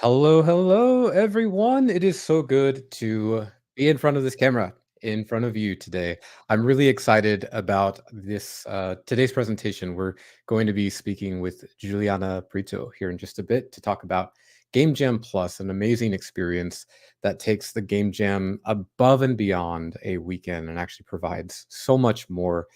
Hello, hello, everyone. It is so good to be in front of this camera, in front of you today. I'm really excited about this today's presentation. We're going to be speaking with Juliana Brito here in just a bit to talk about Game Jam Plus, an amazing experience that takes the Game Jam above and beyond a weekend and actually provides so much more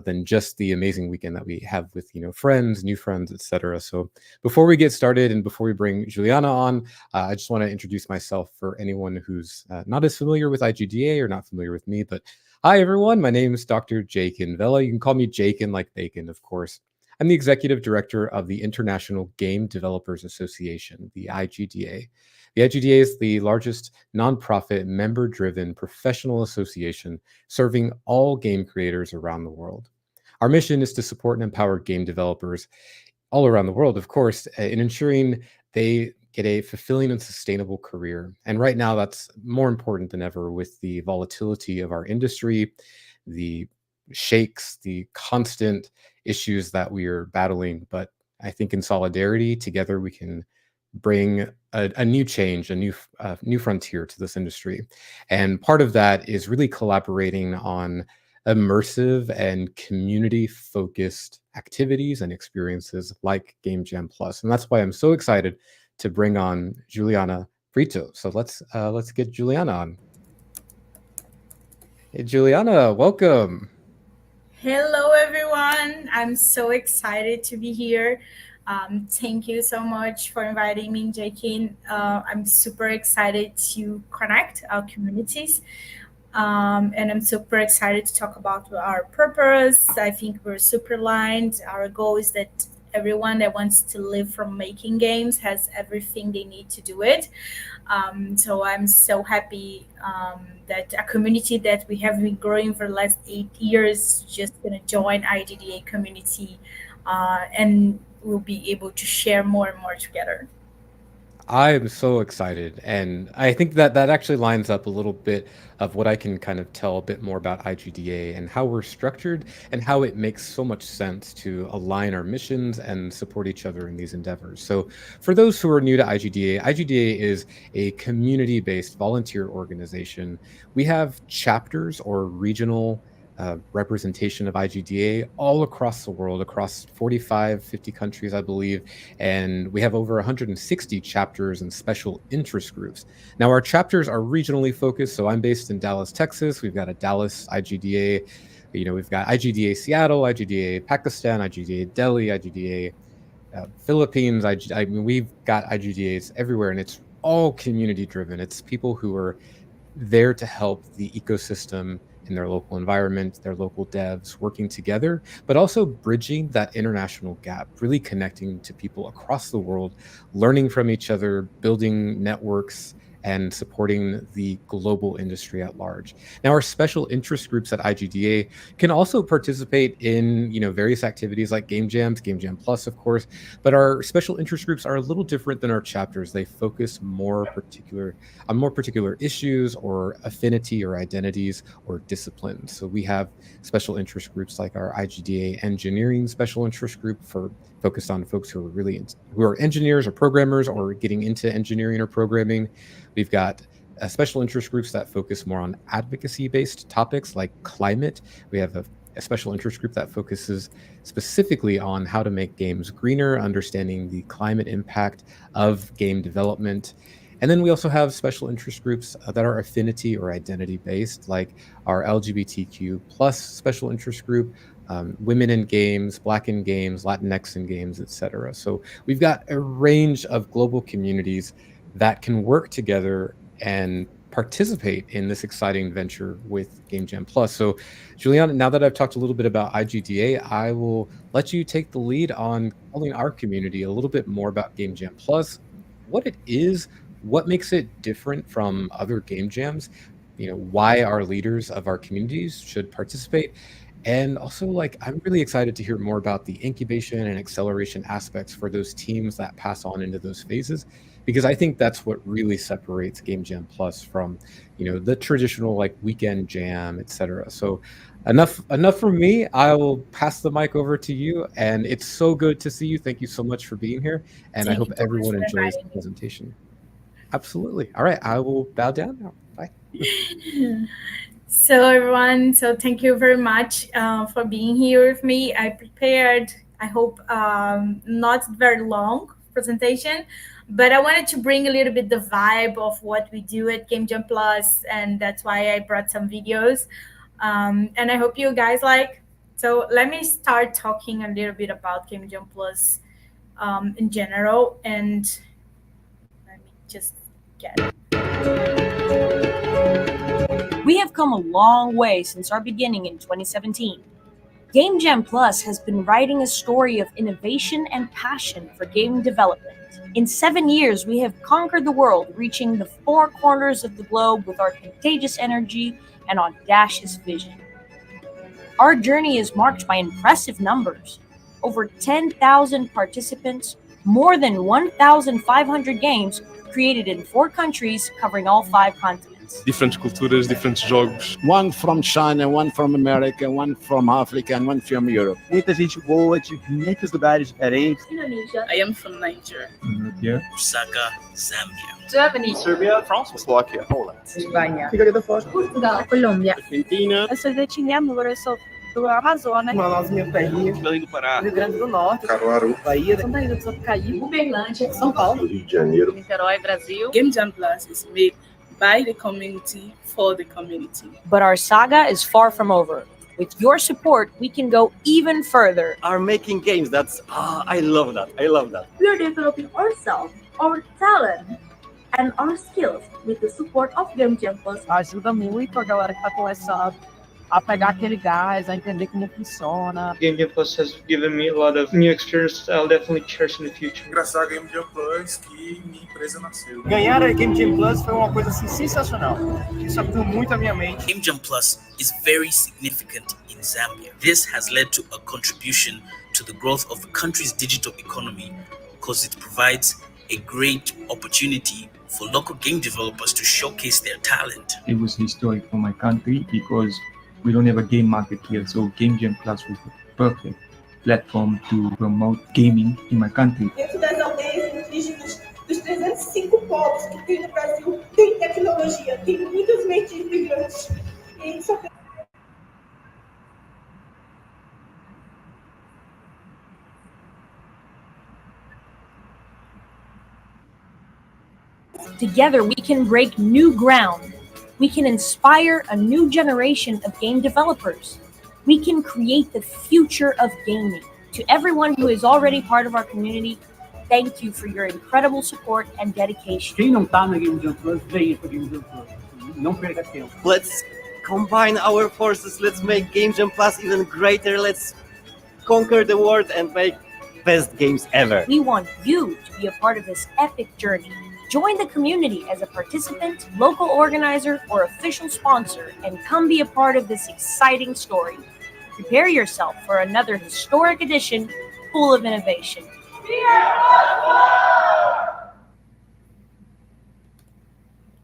than just the amazing weekend that we have with friends, new friends, etc. So before we get started and before we bring Juliana on, I just want to introduce myself for anyone who's not as familiar with IGDA or not familiar with me. But hi everyone, my name is Dr. Jakin Vela. You can call me Jakin like bacon, of course. I'm the executive director of the International Game Developers Association, the IGDA. The IGDA is the largest nonprofit, member driven professional association serving all game creators around the world. Our mission is to support and empower game developers all around the world, of course, in ensuring they get a fulfilling and sustainable career. And right now, that's more important than ever with the volatility of our industry, the shakes, the constant issues that we are battling. But I think in solidarity, together, we can bring a new change, a new frontier to this industry. And part of that is really collaborating on immersive and community focused activities and experiences like Game Jam Plus. And that's why I'm so excited to bring on Juliana Brito. So let's get Juliana on. Hey Juliana, welcome. Hello, everyone. I'm so excited to be here. Thank you so much for inviting me, Jakin. I'm super excited to connect our communities. And I'm super excited to talk about our purpose. I think we're super aligned. Our goal is that everyone that wants to live from making games has everything they need to do it. So I'm so happy that a community that we have been growing for the last 8 years just going to join IGDA community, and we'll be able to share more and more together. I am so excited, and I think that that actually lines up a little bit of what I can kind of tell a bit more about IGDA and how we're structured and how it makes so much sense to align our missions and support each other in these endeavors. So, for those who are new to IGDA, IGDA is a community-based volunteer organization. We have chapters or regional representation of IGDA all across the world, across 45, 50 countries, I believe. And we have over 160 chapters and special interest groups. Now, our chapters are regionally focused. So I'm based in Dallas, Texas. We've got a Dallas IGDA. We've got IGDA Seattle, IGDA Pakistan, IGDA Delhi, IGDA Philippines. I mean, we've got IGDAs everywhere, and it's all community driven. It's people who are there to help the ecosystem in their local environment, their local devs working together, but also bridging that international gap, really connecting to people across the world, learning from each other, building networks, and supporting the global industry at large. Now, our special interest groups at IGDA can also participate in, various activities like game jams, Game Jam Plus, of course. But our special interest groups are a little different than our chapters. They focus more particular issues or affinity or identities or disciplines. So we have special interest groups like our IGDA engineering special interest group for focused on folks who are who are engineers or programmers or getting into engineering or programming. We've got special interest groups that focus more on advocacy based topics like climate. We have a special interest group that focuses specifically on how to make games greener, understanding the climate impact of game development. And then we also have special interest groups that are affinity or identity based, like our LGBTQ plus special interest group, women in games, Black in games, Latinx in games, etc. So we've got a range of global communities that can work together and participate in this exciting venture with Game Jam Plus. So, Juliana, now that I've talked a little bit about IGDA, I will let you take the lead on telling our community a little bit more about Game Jam Plus, what it is, what makes it different from other game jams, why our leaders of our communities should participate. And also, like, I'm really excited to hear more about the incubation and acceleration aspects for those teams that pass on into those phases, because I think that's what really separates Game Jam Plus from, the traditional like weekend jam, etc. So enough from me. I will pass the mic over to you, and it's so good to see you. Thank you so much for being here, and I Thank hope you so much everyone for enjoys the inviting me. presentation. Absolutely. All right, I will bow down now. Bye. So everyone, so thank you very much for being here with me. I prepared, I hope, not very long presentation, but I wanted to bring a little bit the vibe of what we do at Game Jam Plus, and that's why I brought some videos. And I hope you guys like. So let me start talking a little bit about Game Jam Plus in general, and let me just get it. We have come a long way since our beginning in 2017. Game Jam Plus has been writing a story of innovation and passion for game development. In 7 years, we have conquered the world, reaching the four corners of the globe with our contagious energy and audacious vision. Our journey is marked by impressive numbers. Over 10,000 participants, more than 1,500 games created in 4 countries covering all 5 continents. Diferentes culturas, diferentes jogos. One from China, one from America, one from Africa, and one from Europe. Muita gente boa de muitos lugares diferentes. Indonesia. I am from Nigeria. Osaka, Zambia. Germany. Serbia, France, Slovakia, Poland. Espanha. Figueira da Foz. Portugal. Colômbia. Argentina. Eu sou de Timor, eu sou do Amazonas. Manaus, minha terrinha. Belém do Pará. Rio Grande do Norte. Caruaru. Bahia. Sou da Ilha do Sapucaí. Uberlândia. São Paulo. Rio de Janeiro. Niterói, Brasil. GameJamPlus is made by the community for the community. But our saga is far from over. With your support, we can go even further. Are making games. That's I love that. I love that. We are developing ourselves, our talent, and our skills with the support of GameJamPlus. Ajuda muito a galera que está começando a pegar aquele gás, a entender como funciona. GameJamPlus has given me a lot of new experience I'll definitely cherish in the future. Graças a GameJamPlus que minha empresa nasceu. Ganhar a GameJamPlus foi uma coisa assim sensacional. Isso abriu muito a minha mente. GameJamPlus is very significant in Zambia. This has led to a contribution to the growth of the country's digital economy because it provides a great opportunity for local game developers to showcase their talent. It was historic for my country because we don't have a game market here, so GameJamPlus was the perfect platform to promote gaming in my country. Dentro das aldeias indígenas, dos 305 povos que tem no Brasil, tem tecnologia, tem muitas mentes brilhantes. E só Together, we can break new ground. We can inspire a new generation of game developers. We can create the future of gaming. To everyone who is already part of our community, thank you for your incredible support and dedication. Quem não tá na GameJamPlus, venha para GameJamPlus. Não perca tempo. Let's combine our forces. Let's make GameJamPlus even greater. Let's conquer the world and make best games ever. We want you to be a part of this epic journey. Join the community as a participant, local organizer, or official sponsor, and come be a part of this exciting story. Prepare yourself for another historic edition full of innovation.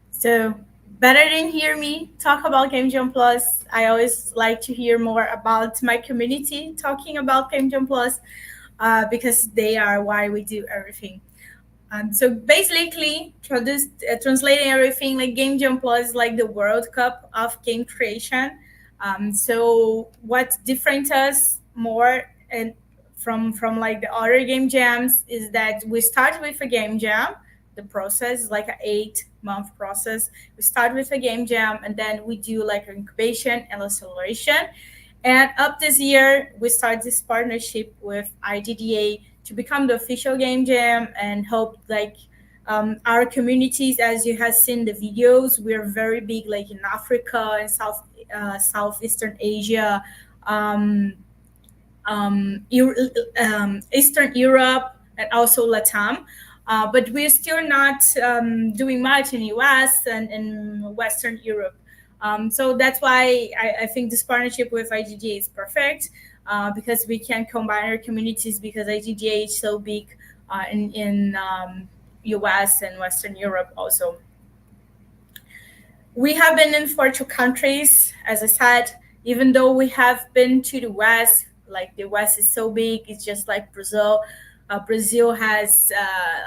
So, better than hear me talk about GameJamPlus, I always like to hear more about my community talking about GameJamPlus because they are why we do everything. So basically, translating everything, like GameJamPlus is like the World Cup of game creation. So what differentiates us more and from like the other game jams is that we start with a game jam. The process is like an 8-month process. We start with a game jam, and then we do like incubation and acceleration. And up this year, we start this partnership with IGDA to become the official game jam and help like our communities. As you have seen the videos, we're very big like in Africa and Southeastern Asia, Eastern Europe, and also Latam. But we're still not doing much in US and in Western Europe. So that's why I think this partnership with IGDA is perfect. Because we can combine our communities because IGDA is so big in US and Western Europe also. We have been in 42 countries, as I said, even though we have been to the West, like the West is so big, it's just like Brazil. Brazil has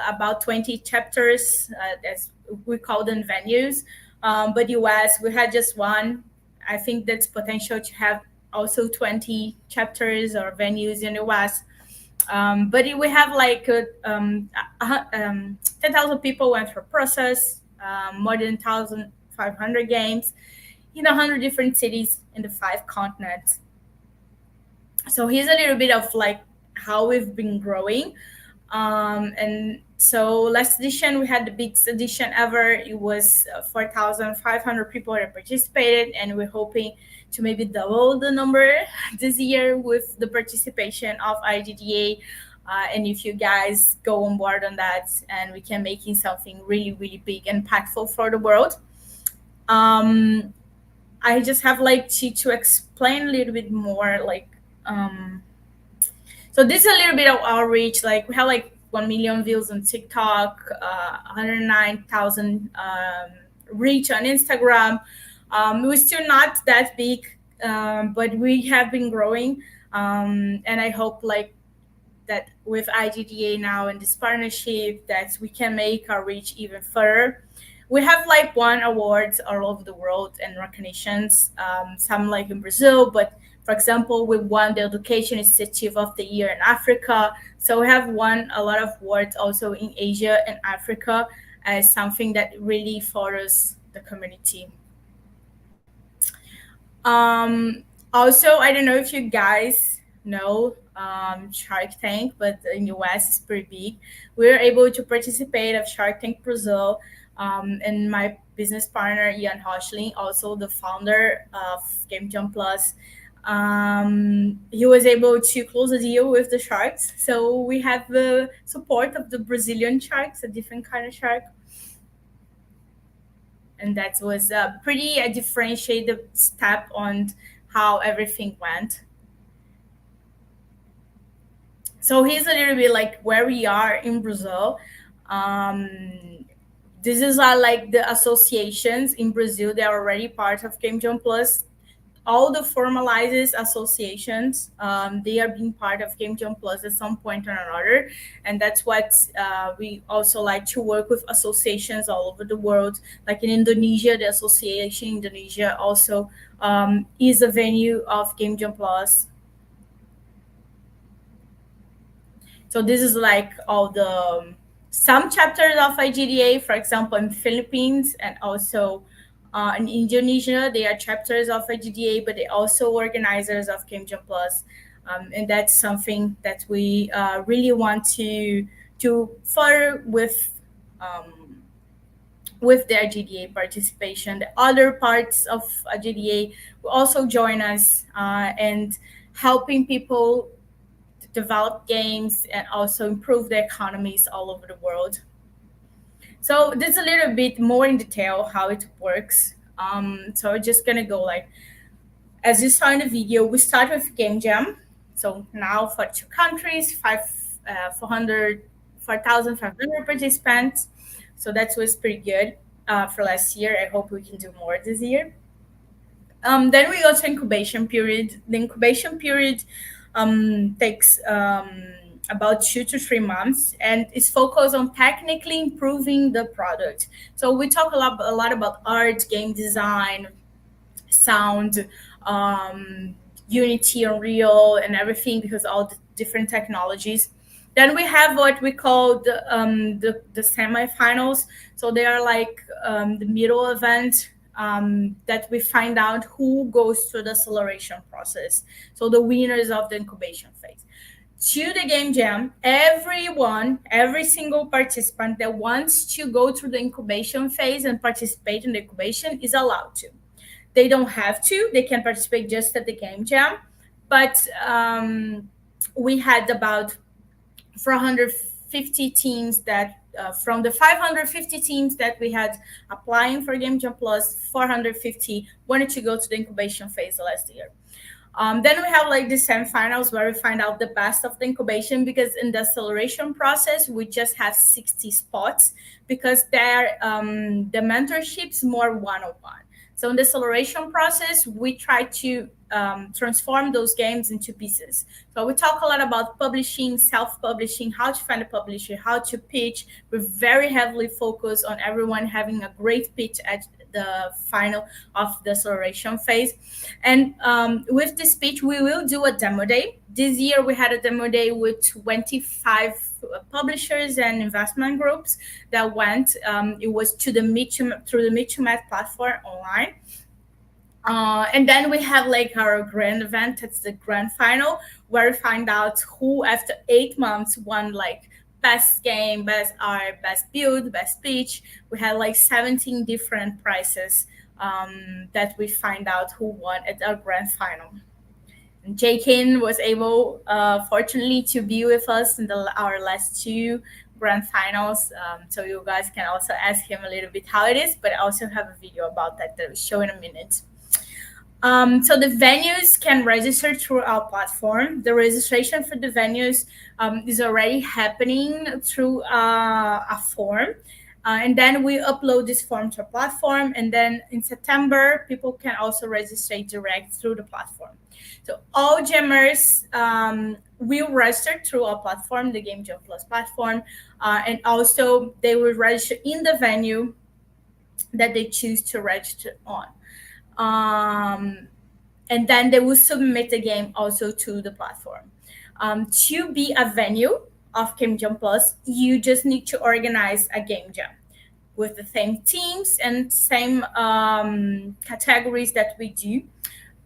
about 20 chapters, as we call them venues. But US, we had just one. I think there's potential to have also 20 chapters or venues in the West. But we have like 10,000 people went through process, more than 1,500 games in 100 different cities in the 5 continents. So here's a little bit of like how we've been growing. And so last edition, we had the biggest edition ever. It was 4,500 people that participated, and we're hoping to maybe double the number this year with the participation of IGDA. And if you guys go on board on that, and we can make it something really, really big and impactful for the world. I just have like to explain a little bit more, like, so this is a little bit of our reach. Like we have like 1 million views on TikTok, 109,000 reach on Instagram. We're still not that big, but we have been growing. And I hope like that with IGDA now and this partnership that we can make our reach even further. We have like won awards all over the world and recognitions, some like in Brazil, but for example, we won the Education Initiative of the Year in Africa. So we have won a lot of awards also in Asia and Africa as something that really furthers the community. Also, I don't know if you guys know Shark Tank, but in the US it's pretty big. We were able to participate of Shark Tank Brazil, and my business partner Ian Hochling, also the founder of GameJamPlus, he was able to close a deal with the sharks. So we have the support of the Brazilian sharks, a different kind of shark. And that was a pretty differentiated step on how everything went. So here's a little bit like where we are in Brazil. This is like the associations in Brazil. They're already part of GameJamPlus. All the formalized associations, they are being part of GameJamPlus at some point or another. And that's what we also like to work with associations all over the world. Like in Indonesia, the association in Indonesia also is a venue of GameJamPlus. So this is like all the some chapters of IGDA, for example, in Philippines and also in Indonesia, they are chapters of IGDA, but they also organizers of GameJamPlus. And that's something that we really want to further with the IGDA participation. The other parts of IGDA will also join us and helping people develop games and also improve the economies all over the world. So this is a little bit more in detail how it works. So we're just gonna go like, as you saw in the video, we start with Game Jam. So now for 2 countries, 4,500 participants. So that was pretty good for last year. I hope we can do more this year. Then we go to incubation period. The incubation period takes about 2 to 3 months, and it's focused on technically improving the product. So we talk a lot about art, game design, sound, Unity, Unreal, and everything, because all the different technologies. Then we have what we call the semifinals. So they are like the middle event that we find out who goes through the acceleration process. So the winners of the incubation phase. To the Game Jam, every single participant that wants to go through the incubation phase and participate in the incubation is allowed to. They don't have to. They can participate just at the Game Jam. But we had about 450 teams that from the 550 teams that we had applying for GameJamPlus, 450 wanted to go to the incubation phase last year. Then we have like the semifinals where we find out the best of the incubation, because in the acceleration process we just have 60 spots, because there the mentorship's more one-on-one. So in the acceleration process, we try to transform those games into pieces. So we talk a lot about publishing, self-publishing, how to find a publisher, how to pitch. We're very heavily focused on everyone having a great pitch at the final of the acceleration phase. And with this pitch, we will do a demo day. This year, we had a demo day with 25 publishers and investment groups that went. It was to the through the Meet to Met platform online. And then we have like our grand event. It's the grand final, where we find out who after 8 months won like best game, best art, best build, best pitch. We had like 17 different prizes that we find out who won at our grand final. And Jakin was able, fortunately, to be with us in our last two grand finals. So you guys can also ask him a little bit how it is, but I also have a video about that that I'll show in a minute. So the venues can register through our platform. The registration for the venues is already happening through a form. And then we upload this form to a platform. And then in September, people can also register direct through the platform. So all jammers will register through our platform, the GameJamPlus platform. And also they will register in the venue that they choose to register on. And then they will submit the game also to the platform. To be a venue of GameJamPlus, you just need to organize a game jam with the same teams and same categories that we do,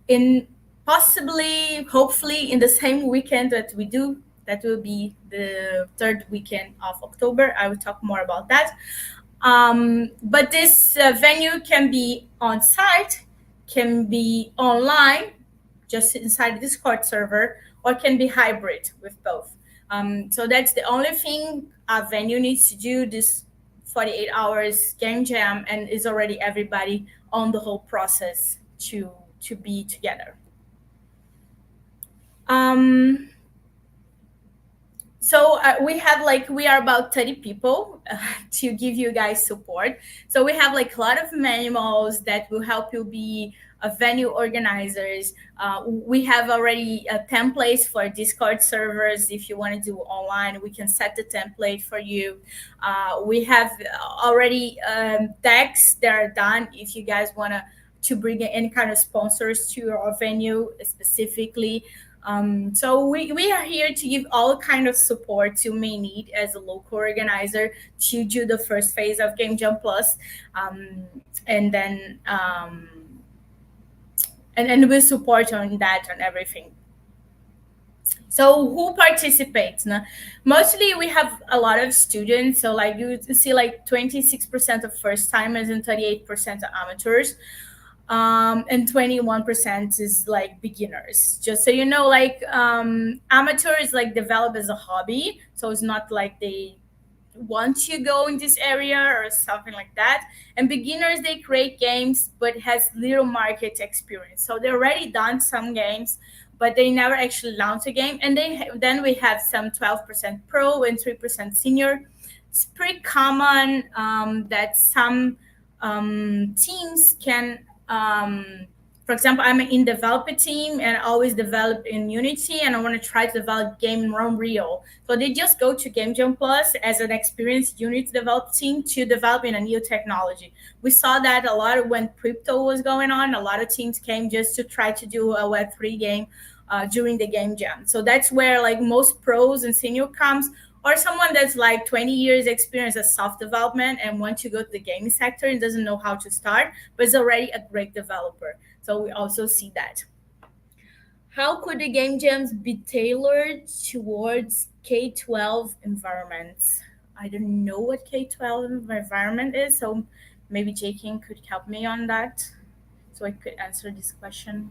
in possibly, hopefully, in the same weekend that we do. That will be the third weekend of October. I will talk more about that. But this venue can be on site, can be online, just inside the Discord server, or can be hybrid with both. So that's the only thing a venue needs to do, this 48 hours game jam, and is already everybody on the whole process to be together. So we are about 30 people to give you guys support. So we have like a lot of manuals that will help you be a venue organizers. We have already templates for Discord servers. If you want to do online, we can set the template for you. We have already decks that are done if you guys want to bring in any kind of sponsors to your venue specifically. So we are here to give all kind of support you may need as a local organizer to do the first phase of GameJamPlus, and then and we support on that, on everything. So who participates? No? Mostly we have a lot of students. So like you see like 26% of first timers and 38% of amateurs. And 21% is like beginners. Just so you know, like amateurs like develop as a hobby, so it's not like they want to go in this area or something like that. And beginners, they create games but has little market experience, so they already done some games but they never actually launch a game. And then we have some 12% pro and 3% senior. It's pretty common that some teams can for example, I'm in developer team and I always develop in Unity, and I want to try to develop game in Unreal. So they just go to GameJamPlus as an experienced Unity develop team to develop in a new technology. We saw that a lot when crypto was going on. A lot of teams came just to try to do a Web3 game during the game jam. So that's where like most pros and senior comes, or someone that's like 20 years experience as soft development and want to go to the gaming sector and doesn't know how to start, but is already a great developer. So we also see that. How could the game jams be tailored towards K-12 environments? I don't know what K-12 environment is, so maybe Jakin could help me on that so I could answer this question.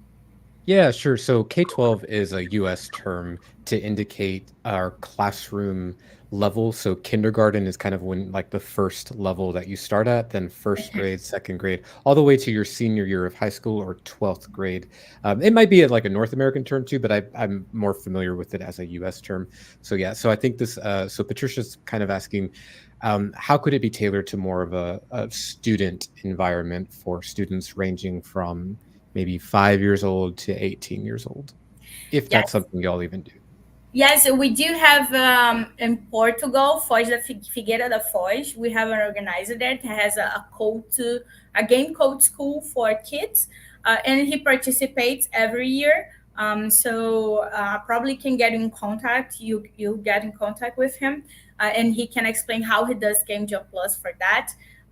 Yeah, sure. So K-12 is a US term to indicate our classroom level. So kindergarten is kind of when like the first level that you start at, then first Okay. grade, second grade, all the way to your senior year of high school or 12th grade. It might be like a North American term too, but I'm more familiar with it as a US term. So yeah, so I think so Patricia's kind of asking, how could it be tailored to more of a student environment for students ranging from maybe 5 years old to 18 years old, if that's Yes. something y'all even do. Yes, we do have in Portugal, Foz da Figueira da Foz. We have an organizer there that has a game code school for kids, and he participates every year. So probably can get in contact. You get in contact with him, and he can explain how he does GameJamPlus for that.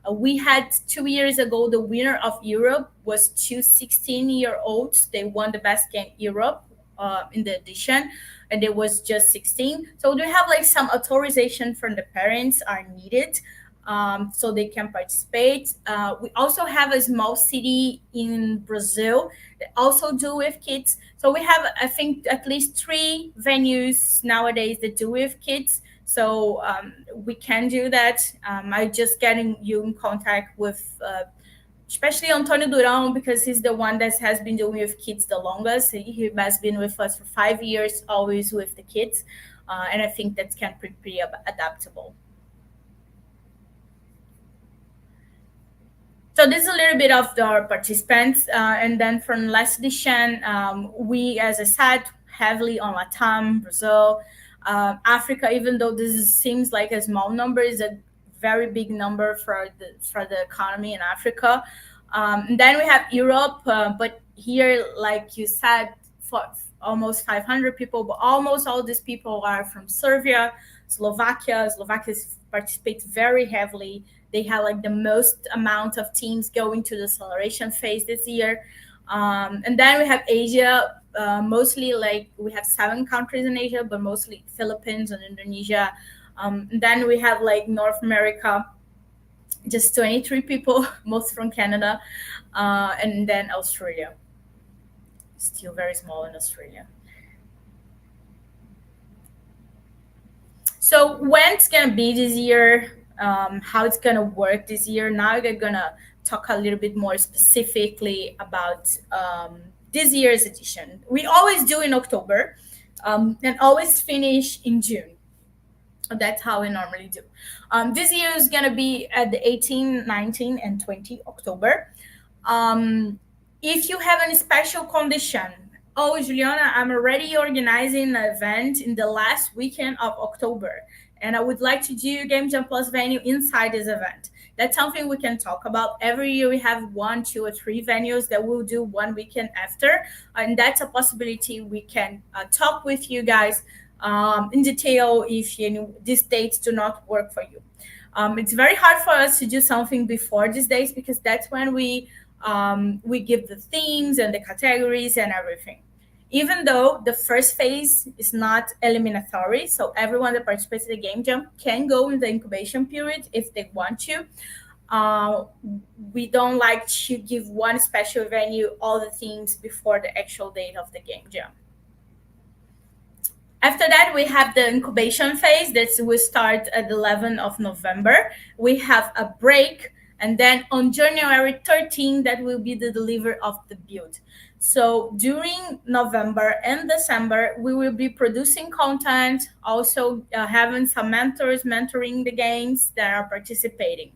We had 2 years ago the winner of Europe was two 16-year-olds. They won the best game Europe in the edition, and it was just 16. So they have like some authorization from the parents are needed, so they can participate. We also have a small city in Brazil that also do with kids. So we have, I think, at least 3 venues nowadays that do with kids. So we can do that. I just getting you in contact with especially Antonio Durão, because he's the one that has been doing with kids the longest. He has been with us for 5 years, always with the kids. And I think that can be pretty adaptable. So this is a little bit of our participants. And then from last edition, we, as I said, heavily on Latam, Brazil, Africa, even though seems like a small number, is a very big number for the economy in Africa. Then we have Europe, but here, like you said, for almost 500 people, but almost all these people are from Serbia, Slovakia. Slovakia participates very heavily. They have like the most amount of teams going to the acceleration phase this year. And then we have Asia, mostly like we have 7 countries in Asia, but mostly Philippines and Indonesia. Then we have like North America, just 23 people, most from Canada, and then Australia. Still very small in Australia. So when it's gonna be this year, how it's gonna work this year. Now we're gonna talk a little bit more specifically about this year's edition. We always do in October, and always finish in June. That's how we normally do. This year is going to be at the 18, 19, and 20 October. If you have any special condition, oh, Juliana, I'm already organizing an event in the last weekend of October, and I would like to do GameJamPlus venue inside this event. That's something we can talk about. Every year we have 1, 2, or 3 venues that we'll do one weekend after, and that's a possibility we can talk with you guys in detail if these dates do not work for you. It's very hard for us to do something before these dates because that's when we give the themes and the categories and everything. Even though the first phase is not eliminatory, so everyone that participates in the Game Jam can go in the incubation period if they want to. We don't like to give one special venue all the themes before the actual date of the Game Jam. After that, we have the incubation phase that will start at the 11th of November. We have a break, and then on January 13th, that will be the delivery of the build. So during November and December, we will be producing content, also having some mentors mentoring the games that are participating.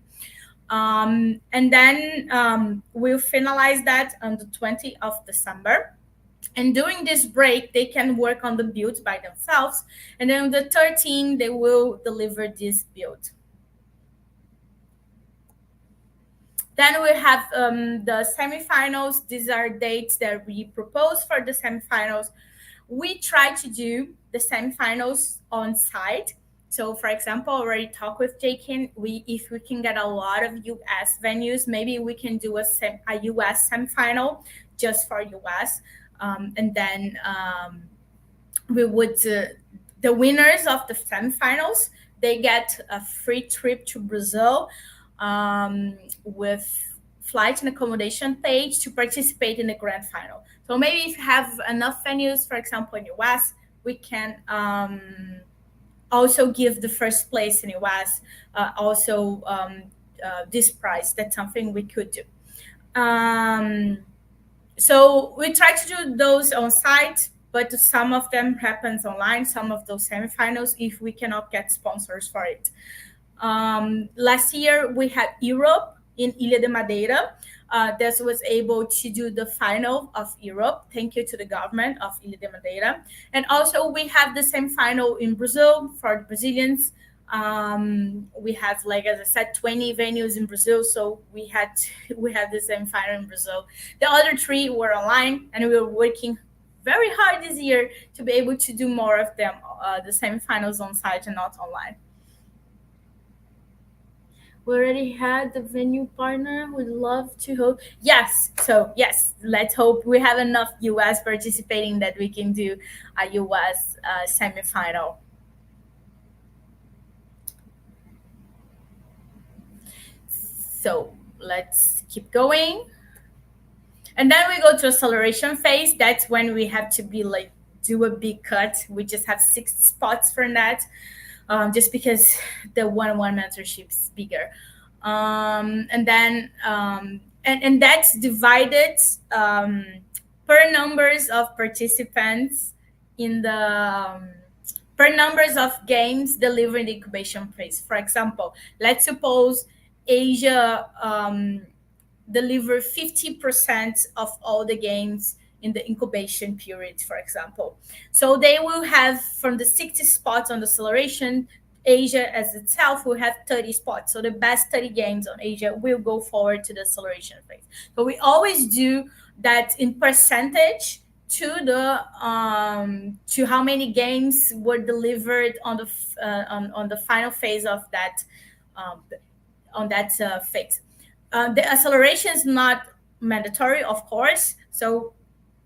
And then we'll finalize that on the 20th of December. And during this break, they can work on the build by themselves. And then on the 13th, they will deliver this build. Then we have the semifinals. These are dates that we propose for the semifinals. We try to do the semifinals on site. So, for example, I already talked with Jakin. If we can get a lot of US venues, maybe we can do a US semifinal just for US. And then we would, the winners of the semifinals, they get a free trip to Brazil with flight and accommodation page to participate in the grand final. So maybe if you have enough venues, for example, in US, we can also give the first place in US this prize. That's something we could do. So we try to do those on site, but some of them happens online, some of those semifinals, if we cannot get sponsors for it. Last year, we had Europe in Ilha de Madeira. That was able to do the final of Europe. Thank you to the government of Ilha de Madeira. And also we have the semi-final in Brazil for the Brazilians. We have, like as I said, 20 venues in Brazil, so we had the semi-final in Brazil. The other 3 were online, and we were working very hard this year to be able to do more of them, the semi-finals on site and not online. We already had the venue partner. Would love to hope. Yes. So yes, let's hope we have enough US participating that we can do a US semifinal. So let's keep going. And then we go to acceleration phase. That's when we have to be like, do a big cut. We just have 6 spots for that. Just because the one-on-one mentorship is bigger. And then and that's divided per numbers of participants in the per numbers of games delivered in the incubation phase. For example, let's suppose Asia deliver 50% of all the games in the incubation period, for example. So they will have, from the 60 spots on the acceleration, Asia as itself will have 30 spots. So the best 30 games on Asia will go forward to the acceleration phase. So we always do that in percentage to the to how many games were delivered on the final phase of that phase. The acceleration is not mandatory, of course. So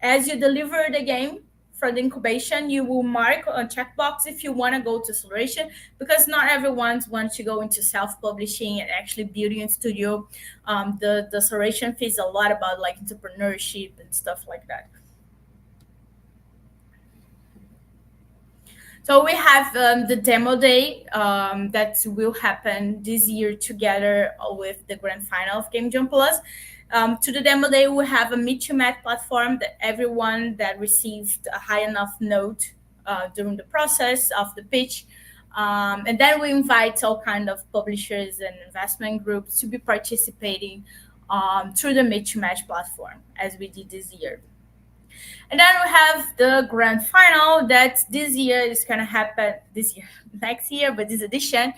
as you deliver the game for the incubation, you will mark a checkbox if you want to go to acceleration, because not everyone wants to go into self-publishing and actually building a studio. The acceleration phase is a lot about like entrepreneurship and stuff like that. So we have the demo day that will happen this year together with the grand final of GameJamPlus. To the demo day, we have a meet-to-match platform that everyone that received a high enough note during the process of the pitch. And then we invite all kind of publishers and investment groups to be participating through the meet-to-match platform, as we did this year. And then we have the grand final that this year is going to happen next year, but this edition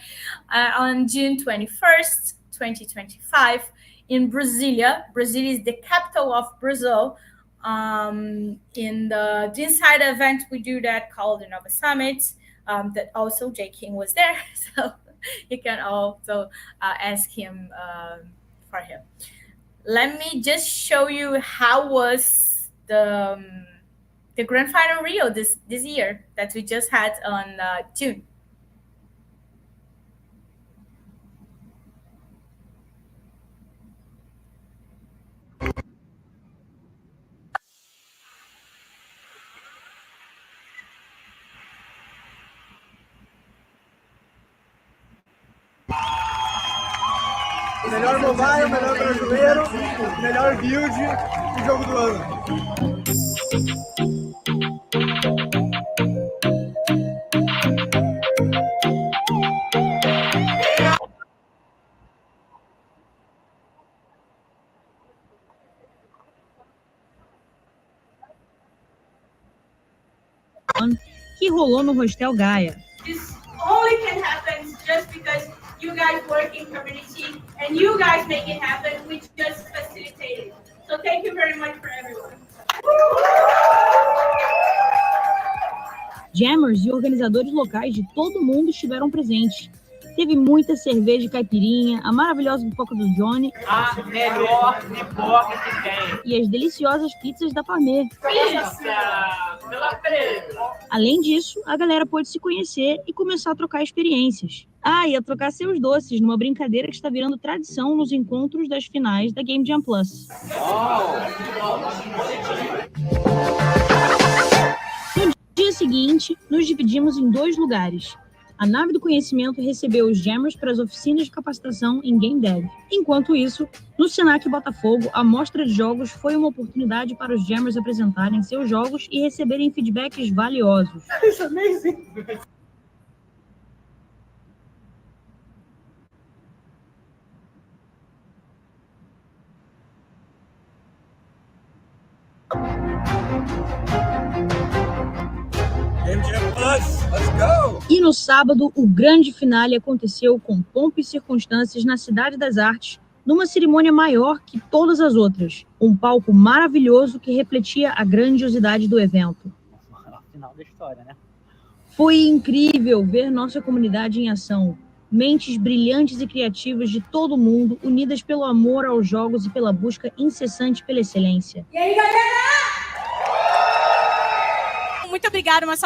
on June 21st, 2025 in Brasilia. Brasilia is the capital of Brazil. In the inside event, we do that called the Nova Summit, that also J. King was there. So you can also ask him for him. Let me just show you how was the grand final Rio this year that we just had on June. Melhor mobile, melhor brasileiro, melhor build e jogo do ano. Que rolou no Hostel Gaia. This only can happen just because you guys work in community and you guys make it happen. We just facilitate it. So thank you very much for everyone. Jammers e organizadores locais de todo mundo estiveram presentes. Teve muita cerveja e caipirinha, a maravilhosa pipoca do Johnny, a melhor pipoca que tem, e as deliciosas pizzas da Parmê. Pizza! Pela preta! Além disso, a galera pôde se conhecer e começar a trocar experiências. Ah, ia trocar seus doces numa brincadeira que está virando tradição nos encontros das finais da GameJamPlus. No dia seguinte, nos dividimos em 2 lugares. A nave do conhecimento recebeu os Jammers para as oficinas de capacitação em Game Dev. Enquanto isso, no Senac Botafogo, a mostra de jogos foi uma oportunidade para os Jammers apresentarem seus jogos e receberem feedbacks valiosos. It's amazing. GameJamPlus, let's go! E no sábado, o grande finale aconteceu com pompa e circunstâncias na Cidade das Artes, numa cerimônia maior que todas as outras. Um palco maravilhoso que refletia a grandiosidade do evento. Final da história, né? Foi incrível ver nossa comunidade em ação. Mentes brilhantes e criativas de todo o mundo, unidas pelo amor aos jogos e pela busca incessante pela excelência. E aí, galera? Muito obrigada, mas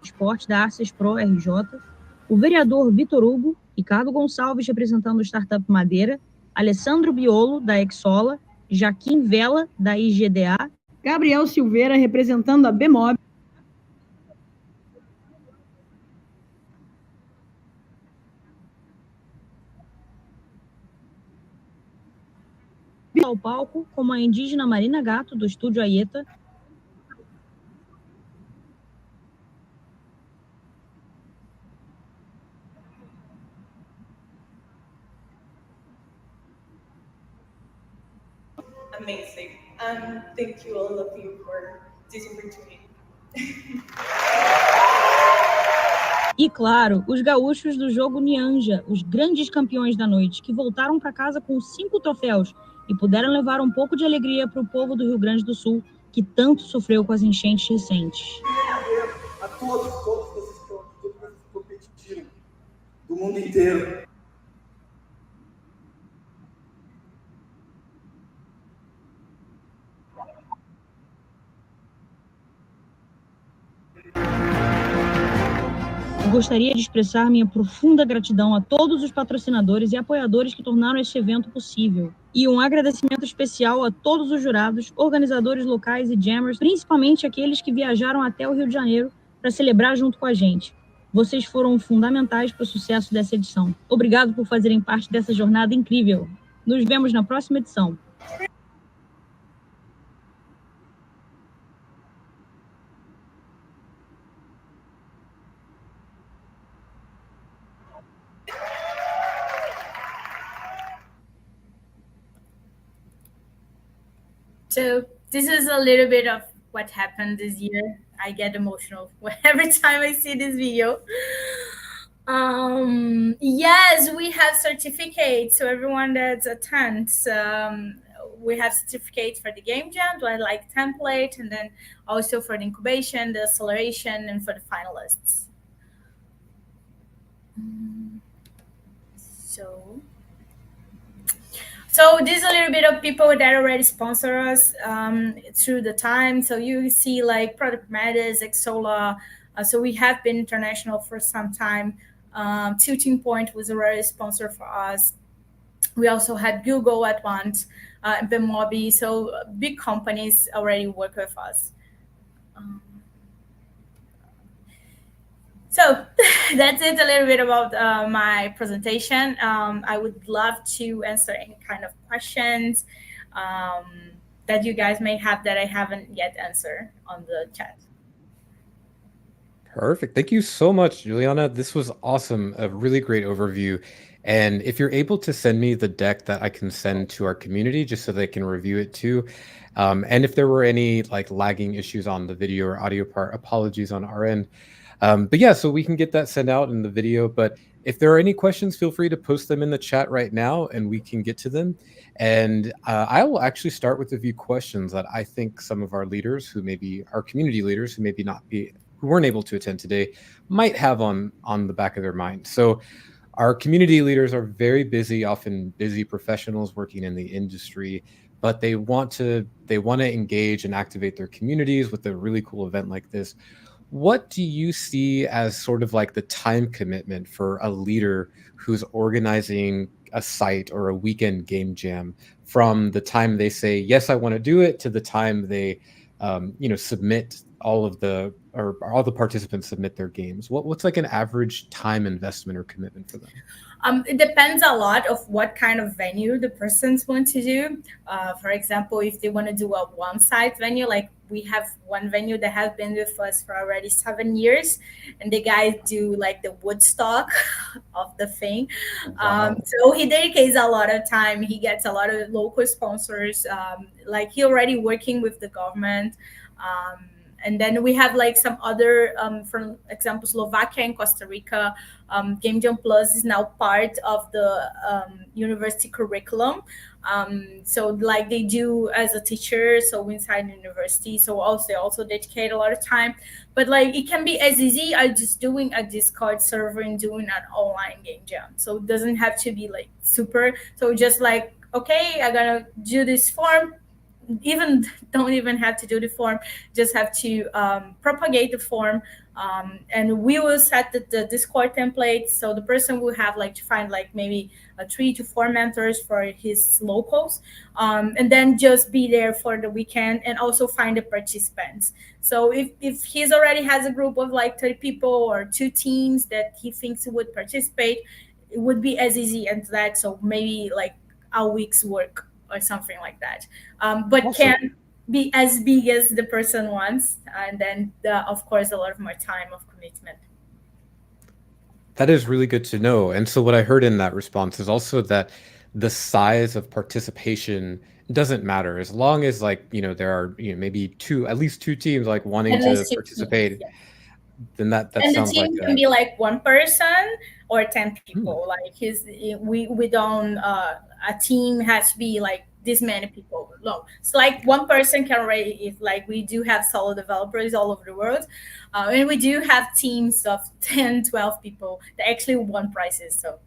Esporte da Arces Pro RJ, o vereador Vitor Hugo, Ricardo Gonçalves representando o Startup Madeira, Alessandro Biolo, da Exola, Jaquim Vela, da IGDA, Gabriel Silveira representando a Bemob, ao palco como a indígena Marina Gato, do Estúdio Aieta, Amazing. Thank you all of you for this opportunity. E claro, os gaúchos do jogo Nianja, os grandes campeões da noite, que voltaram para casa com 5 troféus e puderam levar um pouco de alegria para o povo do Rio Grande do Sul, que tanto sofreu com as enchentes recentes. A todos vocês que competiram, do mundo inteiro. Gostaria de expressar minha profunda gratidão a todos os patrocinadores e apoiadores que tornaram este evento possível. E um agradecimento especial a todos os jurados, organizadores locais e jammers, principalmente aqueles que viajaram até o Rio de Janeiro para celebrar junto com a gente. Vocês foram fundamentais para o sucesso dessa edição. Obrigado por fazerem parte dessa jornada incrível. Nos vemos na próxima edição. So this is a little bit of what happened this year. I get emotional every time I see this video. Yes, we have certificates. So everyone that attends, we have certificates for the game jam, like template, and then also for the incubation, the acceleration, and for the finalists. So this is a little bit of people that already sponsor us through the time. So you see like Product Matters, Exola. So we have been international for some time. Tilting Point was already a sponsor for us. We also had Google at once, Bemobi. So big companies already work with us. So that's it, a little bit about my presentation. I would love to answer any kind of questions that you guys may have that I haven't yet answered on the chat. Perfect. Thank you so much, Juliana. This was awesome. A really great overview. And if you're able to send me the deck that I can send to our community just so they can review it too. And if there were any like lagging issues on the video or audio part, apologies on our end. But yeah, so we can get that sent out in the video. But if there are any questions, feel free to post them in the chat right now and we can get to them. And I will actually start with a few questions that I think some of our leaders who maybe our community leaders who maybe who weren't able to attend today might have on the back of their mind. So our community leaders are very busy, often busy professionals working in the industry, but they want to engage and activate their communities with a really cool event like this. What do you see as sort of like the time commitment for a leader who's organizing a site or a weekend game jam from the time they say, yes, I want to do it, to the time they, submit all of the, or all the participants submit their games? What's like an average time investment or commitment for them? It depends a lot of what kind of venue the persons want to do. For example, if they want to do a one-site venue, like we have one venue that has been with us for already 7 years, and the guys do like the Woodstock of the thing. So he dedicates a lot of time. He gets a lot of local sponsors. Like he already working with the government. And then we have like some other, for example, Slovakia and Costa Rica. GameJamPlus is now part of the university curriculum. So like they do as a teacher, so inside the university. So also they also dedicate a lot of time. But like it can be as easy as just doing a Discord server and doing an online game jam. So it doesn't have to be like super. So just like, okay, I'm gonna do this form, even don't even have to do the form, just have to propagate the form, and we will set the Discord template. So the person will have like to find like maybe 3 to 4 mentors for his locals, and then just be there for the weekend and also find the participants. So if he's already has a group of like 30 people or 2 teams that he thinks would participate, it would be as easy as that. So maybe like a week's work or something like that, but Awesome. can be as big as the person wants, and then of course a lot of more time of commitment. That is really good to know. And so what I heard in that response is also that the size of participation doesn't matter as long as like, there are, maybe at least two teams like wanting At to least 2 teams, participate, then that and the sounds like team can be like 1 person or 10 Hmm. people. Like we don't a team has to be like this many people. No, it's like 1 person can already. If like we do have solo developers all over the world, and we do have teams of 10, 12 people that actually won prizes. So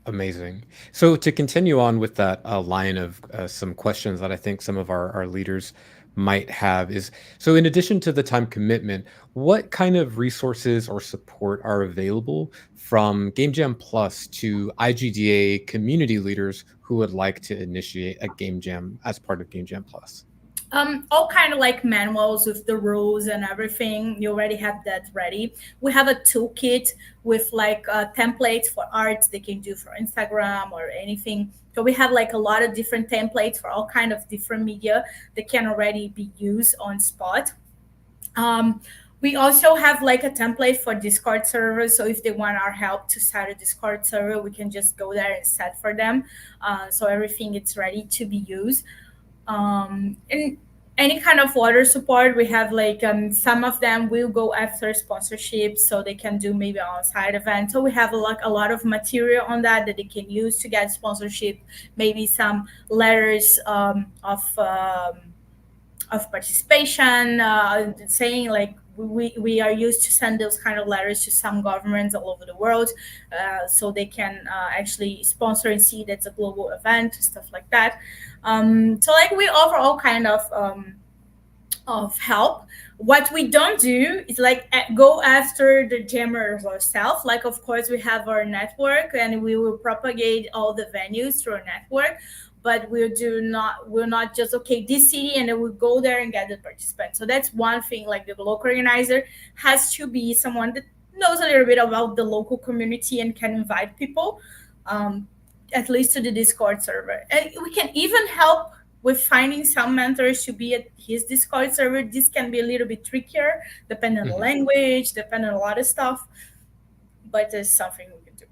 Amazing. So to continue on with that line of some questions that I think some of our leaders might have is, so in addition to the time commitment, what kind of resources or support are available from Game Jam Plus to IGDA community leaders who would like to initiate a game jam as part of Game Jam Plus? all kind of like manuals with the rules and everything. You already have that ready. We have a toolkit with like templates for art they can do for Instagram or anything. So we have like a lot of different templates for all kind of different media that can already be used on spot. We also have like a template for Discord server. So if they want our help to set a Discord server, we can just go there and set for them. So everything is ready to be used. And any kind of water support, we have like some of them will go after sponsorships, so they can do maybe on-site events. So we have a lot of material on that they can use to get sponsorship. Maybe some letters of participation, saying like we are used to send those kind of letters to some governments all over the world, so they can actually sponsor and see that's a global event, stuff like that. So like we offer all kind of help. What we don't do is like go after the jammers ourselves. Like of course we have our network and we will propagate all the venues through our network, but we're not just okay this city and then we'll go there and get the participants. So that's one thing. Like the local organizer has to be someone that knows a little bit about the local community and can invite people, at least to the Discord server. And we can even help with finding some mentors to be at his Discord server. This can be a little bit trickier, depending on the language, depending on a lot of stuff, but there's something we can do.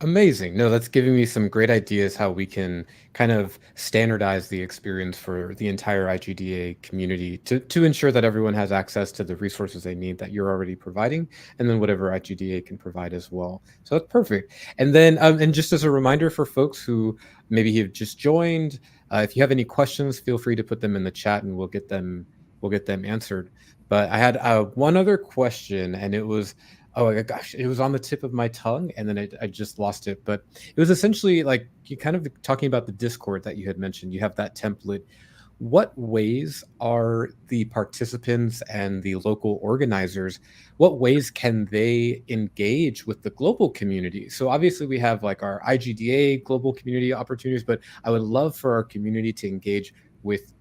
Amazing. No, that's giving me some great ideas how we can kind of standardize the experience for the entire IGDA community to ensure that everyone has access to the resources they need that you're already providing, and then whatever IGDA can provide as well. So that's perfect. And then, and just as a reminder for folks who maybe have just joined, if you have any questions, feel free to put them in the chat and we'll get them answered. But I had one other question, and it was, Oh my gosh, it was on the tip of my tongue, and then I just lost it. But it was essentially like you kind of talking about the Discord that you had mentioned. You have that template. What ways are the participants and the local organizers? What ways can they engage with the global community? So obviously we have like our IGDA global community opportunities, but I would love for our community to engage with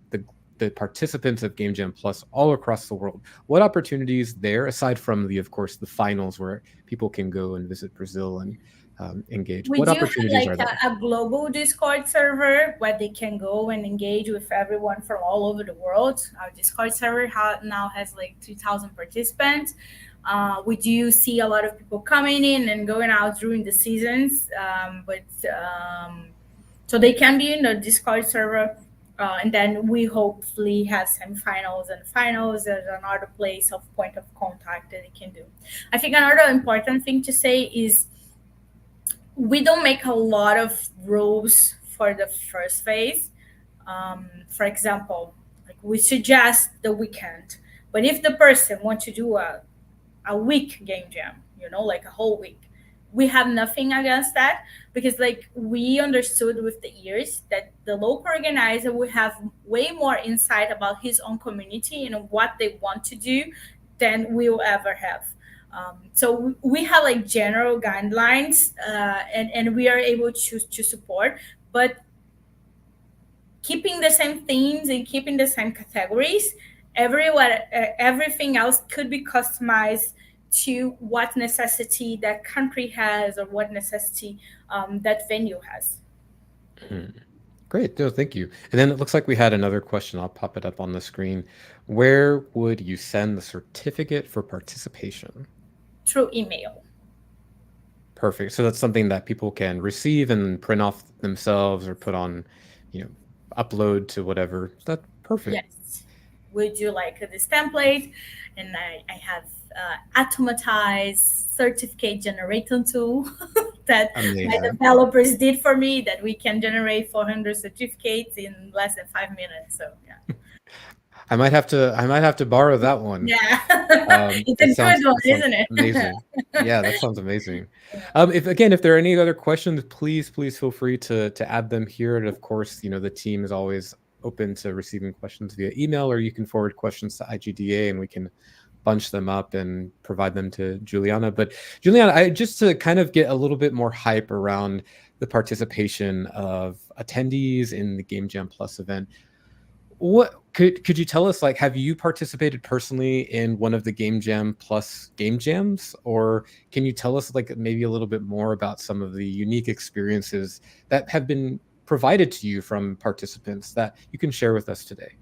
the participants of Game Jam Plus all across the world. What opportunities there, aside from of course, the finals where people can go and visit Brazil and engage? We What do have opportunities like are there? a global Discord server where they can go and engage with everyone from all over the world. Our Discord server now has like 3,000 participants. We do see a lot of people coming in and going out during the seasons, so they can be in the Discord server. And then we hopefully have semifinals and finals as another place of point of contact that they can do. I think another important thing to say is we don't make a lot of rules for the first phase. For example, like we suggest the weekend, but if the person wants to do a week game jam, like a whole week, we have nothing against that, because like we understood with the years that the local organizer will have way more insight about his own community and what they want to do than we'll ever have. So we have like general guidelines, and we are able to support, but keeping the same themes and keeping the same categories, everything else could be customized to what necessity that country has or what necessity that venue has. Great. No, thank you. And then it looks like we had another question. I'll pop it up on the screen. Where would you send the certificate for participation? Through email. Perfect. So that's something that people can receive and print off themselves or put on, upload to whatever. That's perfect. Yes. We do like this template, and I have automatized certificate generator tool that my developers did for me, that we can generate 400 certificates in less than 5 minutes. So yeah. I might have to borrow that one. Yeah. It's a good one, isn't it? Amazing. Yeah, that sounds amazing. If there are any other questions, please feel free to add them here. And of course, the team is always open to receiving questions via email, or you can forward questions to IGDA and we can bunch them up and provide them to Juliana. But Juliana, just to kind of get a little bit more hype around the participation of attendees in the Game Jam Plus event, what could you tell us, like, have you participated personally in one of the Game Jam Plus game jams, or can you tell us like maybe a little bit more about some of the unique experiences that have been provided to you from participants that you can share with us today?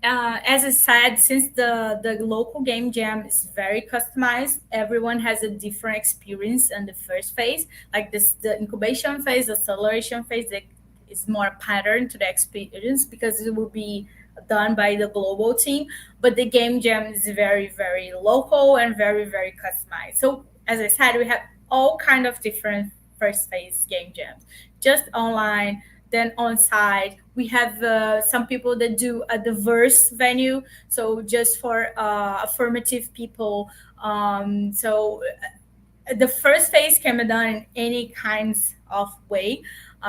As I said, since the local game jam is very customized, everyone has a different experience in the first phase. Like the incubation phase, the acceleration phase, is more patterned to the experience because it will be done by the global team. But the game jam is very, very local and very, very customized. So as I said, we have all kind of different first phase game jams, just online, then on site. We have some people that do a diverse venue, so just for affirmative people. So the first phase can be done in any kinds of way.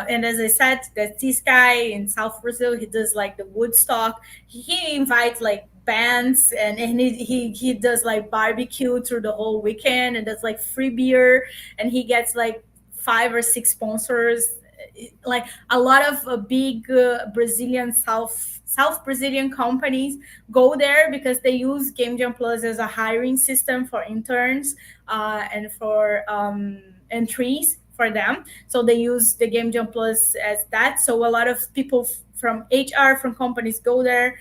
And as I said, that this guy in South Brazil, he does like the Woodstock. He invites like bands, and he does like barbecue through the whole weekend, and does like free beer, and he gets like 5 or 6 sponsors. Like a lot of big Brazilian South Brazilian companies go there because they use Game Jam Plus as a hiring system for interns and for entries for them. So they use the Game Jam Plus as that. So a lot of people from HR from companies go there.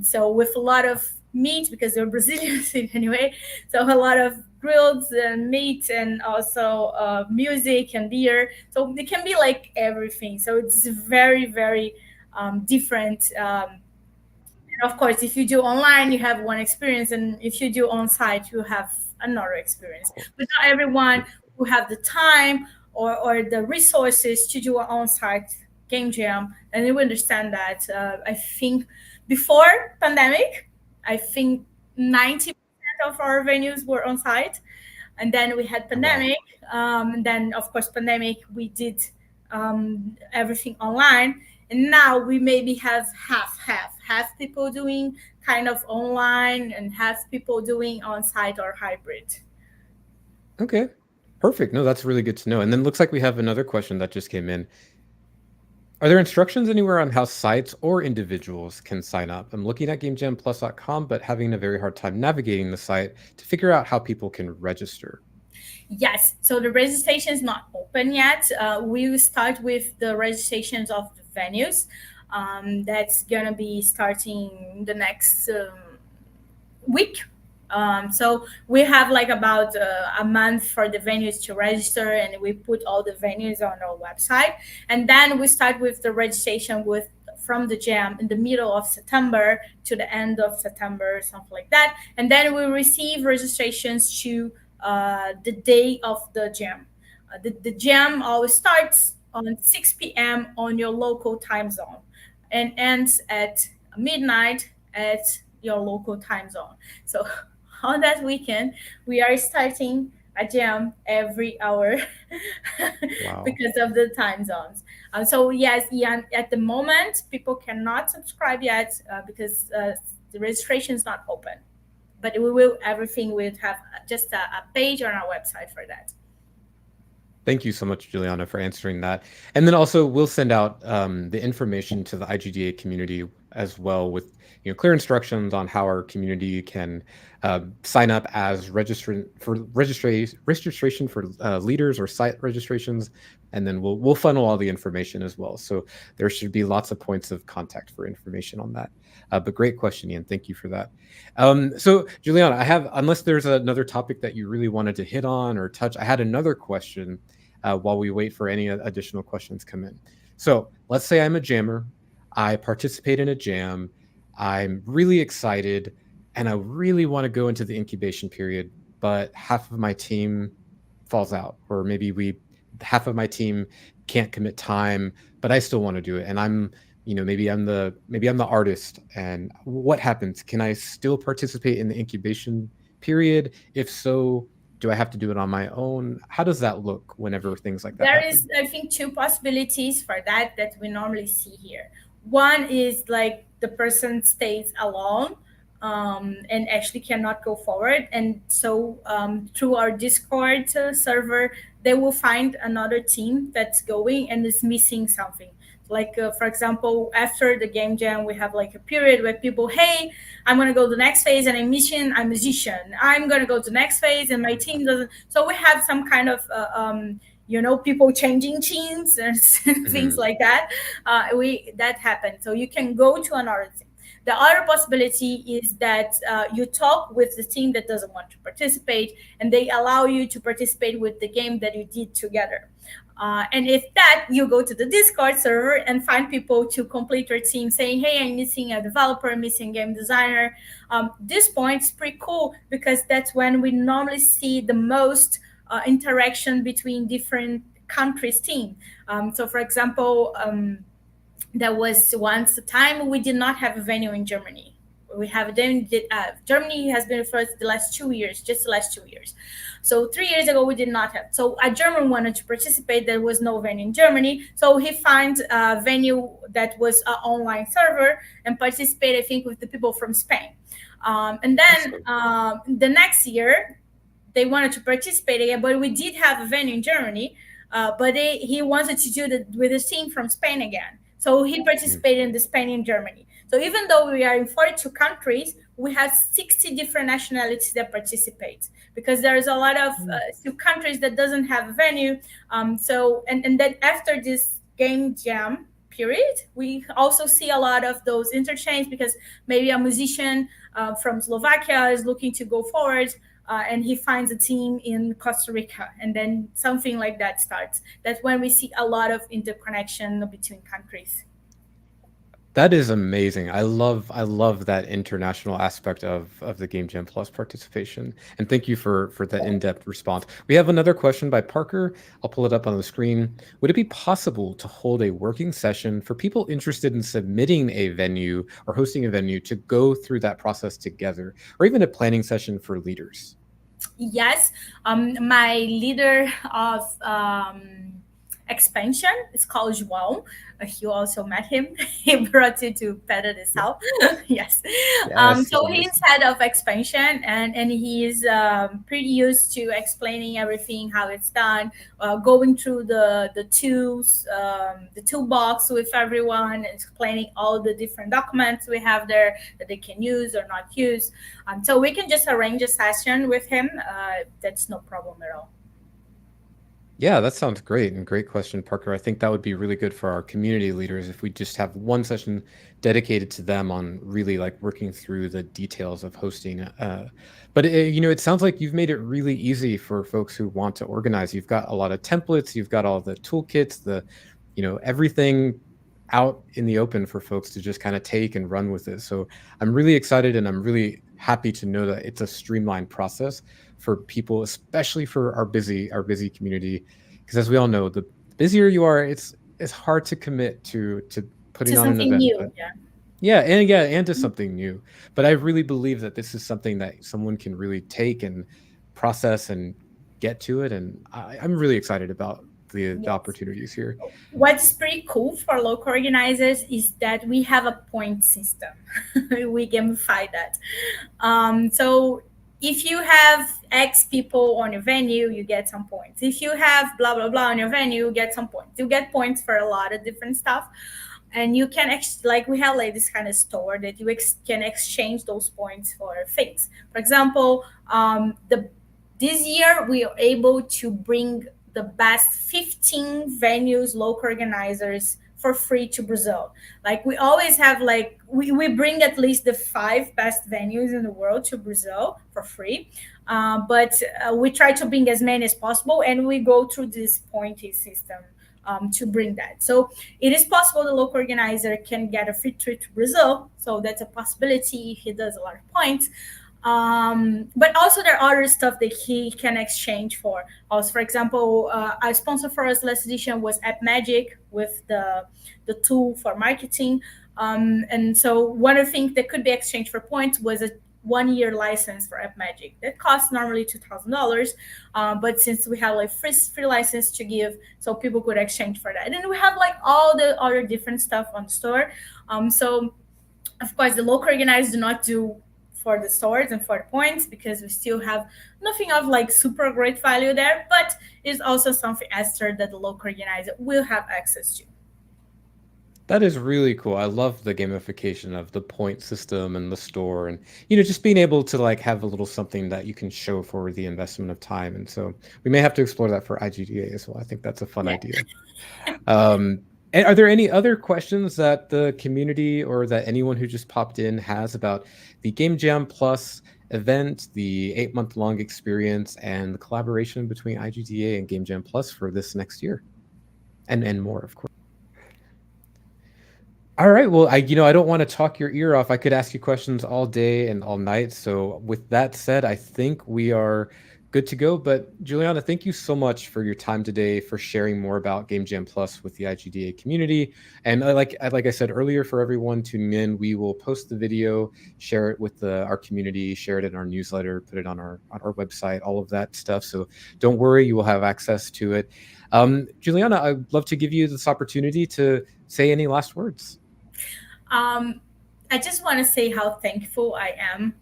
So with a lot of meat, because they're Brazilians anyway. So a lot of grilled and meat, and also music and beer. So it can be like everything. So it's very, very different. And of course, if you do online, you have one experience, and if you do on site, you have another experience. But not everyone who have the time or the resources to do an on-site game jam, and you understand that. I think before pandemic, I think 90% of our venues were on site, and then we had pandemic. And then of course pandemic we did everything online, and now we maybe have half people doing kind of online and half people doing on site or hybrid. Okay, perfect. No, that's really good to know. And then looks like we have another question that just came in. Are there instructions anywhere on how sites or individuals can sign up? I'm looking at GameJamPlus.com, but having a very hard time navigating the site to figure out how people can register. Yes, so the registration is not open yet. We will start with the registrations of the venues. That's gonna be starting the next week. So we have like about a month for the venues to register, and we put all the venues on our website. And then we start with the registration with from the jam in the middle of September to the end of September, something like that. And then we receive registrations to the day of the jam. The jam always starts on 6 p.m. on your local time zone and ends at midnight at your local time zone. So on that weekend, we are starting a jam every hour because of the time zones. So yes, Ian, at the moment, people cannot subscribe yet because the registration is not open. But we will everything. We'll have just a page on our website for that. Thank you so much, Juliana, for answering that. And then also, we'll send out the information to the IGDA community as well with clear instructions on how our community can sign up as registration for leaders or site registrations, and then we'll funnel all the information as well. So there should be lots of points of contact for information on that. But great question, Ian. Thank you for that. So Juliana, unless there's another topic that you really wanted to hit on or touch, I had another question while we wait for any additional questions come in. So let's say I'm a jammer. I participate in a jam. I'm really excited, and I really want to go into the incubation period, but half of my team falls out, or maybe half of my team can't commit time, but I still want to do it, and I'm maybe I'm the artist. And what happens? Can I still participate in the incubation period? If so, do I have to do it on my own? How does that look whenever things like that There happen? is, I think, two possibilities for that we normally see here. One is like the person stays alone and actually cannot go forward. And so through our Discord server, they will find another team that's going and is missing something. Like, for example, after the game jam, we have like a period where people, hey, I'm going to go to the next phase and I'm a musician. I'm going to go to the next phase and my team doesn't. So we have some kind of, people changing teams and things like that. That happens. So you can go to another team. The other possibility is that you talk with the team that doesn't want to participate, and they allow you to participate with the game that you did together. And if that, you go to the Discord server and find people to complete your team saying, hey, I'm missing a developer, missing game designer. This point is pretty cool because that's when we normally see the most interaction between different countries' team. So for example, there was once a time we did not have a venue in Germany. Germany has been for the last 2 years, just the last 2 years. So 3 years ago, we did not have. So a German wanted to participate. There was no venue in Germany. So he found a venue that was an online server and participated, I think, with the people from Spain. And then the next year, they wanted to participate again, but we did have a venue in Germany. But he wanted to do it with a team from Spain again. So he participated in the Spain and Germany. So even though we are in 42 countries, we have 60 different nationalities that participate because there is a lot of countries that doesn't have a venue. And then after this game jam period, we also see a lot of those interchange because maybe a musician from Slovakia is looking to go forward and he finds a team in Costa Rica, and then something like that starts. That's when we see a lot of interconnection between countries. That is amazing. I love that international aspect of the Game Jam Plus participation. And thank you for that in-depth response. We have another question by Parker. I'll pull it up on the screen. Would it be possible to hold a working session for people interested in submitting a venue or hosting a venue to go through that process together, or even a planning session for leaders? Yes, my leader of expansion is called João. You also met him. He brought you to better this out. Yes. Yes, So yes. he's head of expansion, and he's pretty used to explaining everything, how it's done, going through the tools, the toolbox with everyone, explaining all the different documents we have there that they can use or not use. So we can just arrange a session with him. That's no problem at all. Yeah, that sounds great. And great question, Parker. I think that would be really good for our community leaders if we just have one session dedicated to them on really like working through the details of hosting. But it sounds like you've made it really easy for folks who want to organize. You've got a lot of templates, you've got all the toolkits, everything out in the open for folks to just kind of take and run with it. So I'm really excited and I'm really happy to know that it's a streamlined process for people, especially for our busy community. Because as we all know, the busier you are, it's hard to commit to putting To on an something event. new, But yeah. and to something new. But I really believe that this is something that someone can really take and process and get to it. And I'm really excited about the opportunities here. What's pretty cool for local organizers is that we have a point system. We gamify that. So if you have X people on your venue, you get some points. If you have blah, blah, blah on your venue, you get some points. You get points for a lot of different stuff. And you can, we have like this kind of store that you can exchange those points for things. For example, this year we are able to bring the best 15 venues, local organizers for free to Brazil. Like we always have we bring at least the 5 best venues in the world to Brazil for free. But we try to bring as many as possible, and we go through this pointing system to bring that. So it is possible the local organizer can get a free trip to Brazil. So that's a possibility if he does a lot of points. But also there are other stuff that he can exchange for. Also, for example, a sponsor for us last edition was App Magic with the tool for marketing. And so one of the things that could be exchanged for points was a 1-year license for App Magic. That costs normally $2,000, but since we have like free license to give, so people could exchange for that. And then we have like all the other different stuff on the store. So of course the local organizers do not do for the stores and for the points because we still have nothing of like super great value there, but it's also something extra that the local organizer will have access to. That is really cool. I love the gamification of the point system and the store, and just being able to like have a little something that you can show for the investment of time. And so we may have to explore that for IGDA as well. I think that's a fun idea. And are there any other questions that the community or that anyone who just popped in has about the GameJamPlus event, the 8-month-long experience, and the collaboration between IGDA and GameJamPlus for this next year, and more, of course? All right. Well, I don't want to talk your ear off. I could ask you questions all day and all night. So with that said, I think we are good to go. But Juliana, thank you so much for your time today, for sharing more about GameJamPlus with the IGDA community. And like I said earlier, for everyone tuning in, we will post the video, share it with our community, share it in our newsletter, put it on our website, all of that stuff. So don't worry, you will have access to it. Juliana, I'd love to give you this opportunity to say any last words. I just want to say how thankful I am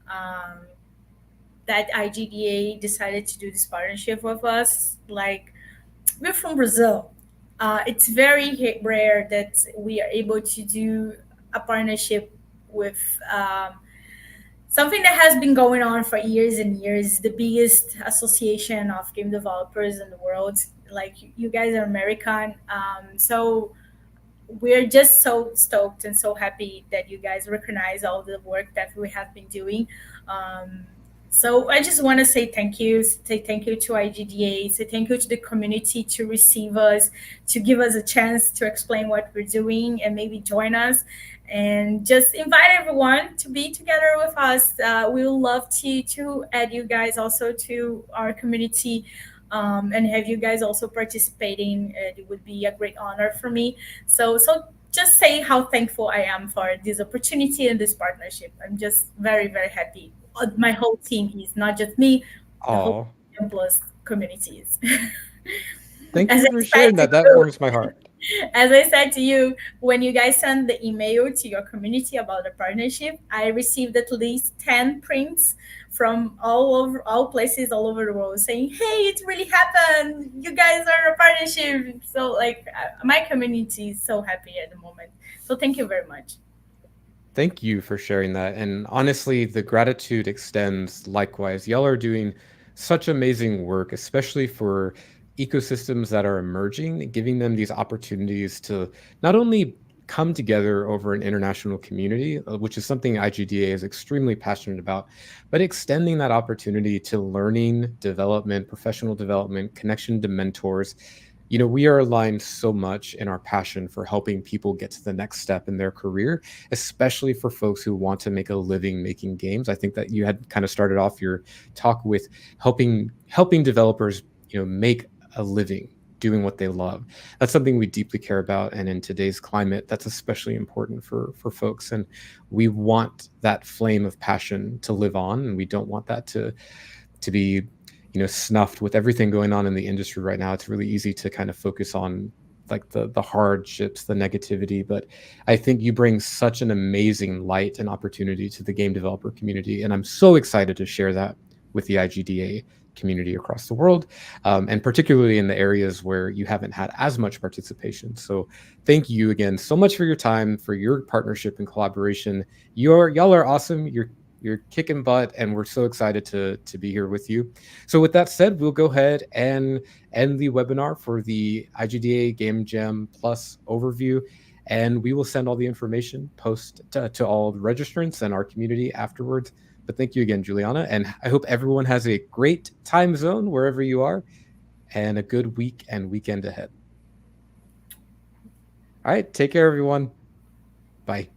that IGDA decided to do this partnership with us. Like, we're from Brazil. It's very rare that we are able to do a partnership with something that has been going on for years and years, the biggest association of game developers in the world. Like, you guys are American. So we're just so stoked and so happy that you guys recognize all the work that we have been doing. So I just want to say thank you to IGDA, say thank you to the community to receive us, to give us a chance to explain what we're doing and maybe join us. and just invite everyone to be together with us. We would love to add you guys also to our community, and have you guys also participating. It would be a great honor for me. So just say how thankful I am for this opportunity and this partnership. I'm just very, very happy. My whole team is, not just me, the whole Oh, GameJamPlus communities. thank As you I for said sharing to that. That you, warms my heart. as I said to you, when you guys send the email to your community about the partnership, I received at least 10 prints from all over, all places all over the world, saying, "Hey, it really happened! You guys are a partnership." So like, my community is so happy at the moment. So thank you very much. Thank you for sharing that. And honestly, the gratitude extends likewise. Y'all are doing such amazing work, especially for ecosystems that are emerging, giving them these opportunities to not only come together over an international community, which is something IGDA is extremely passionate about, but extending that opportunity to learning, development, professional development, connection to mentors. We are aligned so much in our passion for helping people get to the next step in their career, especially for folks who want to make a living making games. I think that you had kind of started off your talk with helping developers, make a living doing what they love. That's something we deeply care about, and in today's climate, that's especially important for folks. And we want that flame of passion to live on, and we don't want that to be snuffed with everything going on in the industry right now. It's really easy to kind of focus on like the hardships, the negativity, but I think you bring such an amazing light and opportunity to the game developer community, and I'm so excited to share that with the IGDA community across the world, and particularly in the areas where you haven't had as much participation. So thank you again so much for your time, for your partnership and collaboration. Y'all are awesome. You're kicking butt, and we're so excited to be here with you. So with that said, we'll go ahead and end the webinar for the IGDA Game Jam Plus overview, and we will send all the information post to all the registrants and our community afterwards. But thank you again, Juliana, and I hope everyone has a great time zone wherever you are, and a good week and weekend ahead. All right, take care, everyone. Bye.